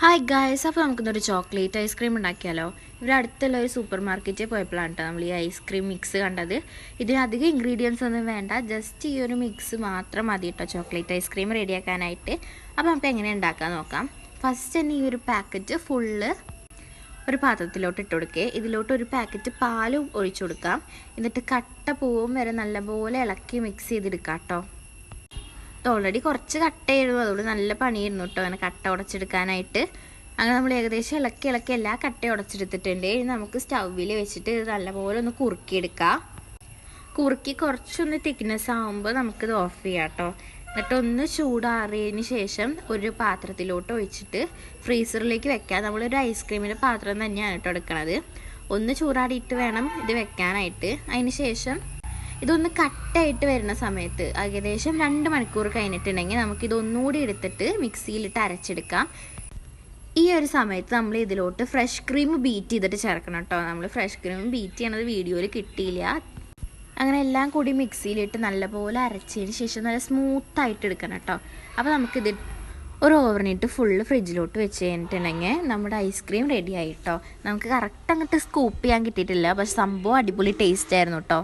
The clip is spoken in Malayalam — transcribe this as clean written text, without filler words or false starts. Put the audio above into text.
ഹായ് ഗായ്സ്, അപ്പോൾ നമുക്കിന്നൊരു ചോക്ലേറ്റ് ഐസ്ക്രീം ഉണ്ടാക്കിയാലോ. ഇവിടെ അടുത്തുള്ള ഒരു സൂപ്പർ മാർക്കറ്റിൽ പോയപ്പോഴാണ് കേട്ടോ നമ്മൾ ഈ ഐസ്ക്രീം മിക്സ് കണ്ടത്. ഇതിനധികം ഇൻഗ്രീഡിയൻസ് ഒന്നും വേണ്ട, ജസ്റ്റ് ഈ ഒരു മിക്സ് മാത്രം മതി കേട്ടോ ചോക്ലേറ്റ് ഐസ്ക്രീം റെഡിയാക്കാനായിട്ട്. അപ്പോൾ നമുക്ക് എങ്ങനെ ഉണ്ടാക്കാൻ നോക്കാം. ഫസ്റ്റ് തന്നെ ഈ ഒരു പാക്കറ്റ് ഫുള്ള് ഒരു പാത്രത്തിലോട്ട് ഇട്ട് കൊടുക്കുക. ഇതിലോട്ട് ഒരു പാക്കറ്റ് പാലും ഒഴിച്ചു കൊടുക്കാം. എന്നിട്ട് കട്ട പൂവും വരെ നല്ലപോലെ ഇളക്കി മിക്സ് ചെയ്തെടുക്കാം കേട്ടോ. ഓൾറെഡി കുറച്ച് കട്ടയായിരുന്നു, അതുകൊണ്ട് നല്ല പണിയായിരുന്നു കേട്ടോ അങ്ങനെ കട്ട ഉടച്ചെടുക്കാനായിട്ട്. അങ്ങനെ നമ്മൾ ഏകദേശം ഇളക്കി എല്ലാ കട്ടയും ഉടച്ചെടുത്തിട്ടുണ്ട്. ഇനി നമുക്ക് സ്റ്റൗവിൽ വെച്ചിട്ട് ഇത് നല്ലപോലെ ഒന്ന് കുറുക്കിയെടുക്കാം. കുറുക്കി കുറച്ചൊന്ന് തിക്നെസ് ആകുമ്പോൾ നമുക്കിത് ഓഫ് ചെയ്യാം കേട്ടോ. എന്നിട്ട് ഒന്ന് ചൂടാറിയതിന് ശേഷം ഒരു പാത്രത്തിലോട്ട് ഒഴിച്ചിട്ട് ഫ്രീസറിലേക്ക് വെക്കാം. നമ്മളൊരു ഐസ്ക്രീമിൻ്റെ പാത്രം തന്നെയാണ് കേട്ടോ എടുക്കണത്. ഒന്ന് ചൂടാടിയിട്ട് വേണം ഇത് വെക്കാനായിട്ട്. അതിന് ശേഷം ഇതൊന്ന് കട്ടായിട്ട് വരുന്ന സമയത്ത് ഏകദേശം 2 മണിക്കൂർ കഴിഞ്ഞിട്ടുണ്ടെങ്കിൽ നമുക്കിതൊന്നുകൂടി എടുത്തിട്ട് മിക്സിയിലിട്ട് അരച്ചെടുക്കാം. ഈ ഒരു സമയത്ത് നമ്മൾ ഇതിലോട്ട് ഫ്രഷ് ക്രീം ബീറ്റ് ചെയ്തിട്ട് ചേർക്കണം കേട്ടോ. നമ്മൾ ഫ്രഷ് ക്രീം ബീറ്റ് ചെയ്യണത് വീഡിയോയിൽ കിട്ടിയില്ല. അങ്ങനെ എല്ലാം കൂടി മിക്സിയിലിട്ട് നല്ലപോലെ അരച്ചതിന് ശേഷം നല്ല സ്മൂത്തായിട്ട് എടുക്കണം കേട്ടോ. അപ്പോൾ നമുക്കിത് ഒരു ഓവർനിട്ട് ഫുള്ള് ഫ്രിഡ്ജിലോട്ട് വെച്ച് കഴിഞ്ഞിട്ടുണ്ടെങ്കിൽ നമ്മുടെ ഐസ്ക്രീം റെഡി ആയിട്ടോ. നമുക്ക് കറക്റ്റ് അങ്ങോട്ട് സ്കൂപ്പ് ചെയ്യാൻ കിട്ടിയിട്ടില്ല, പക്ഷെ സംഭവം അടിപൊളി ടേസ്റ്റ് ആയിരുന്നു കേട്ടോ.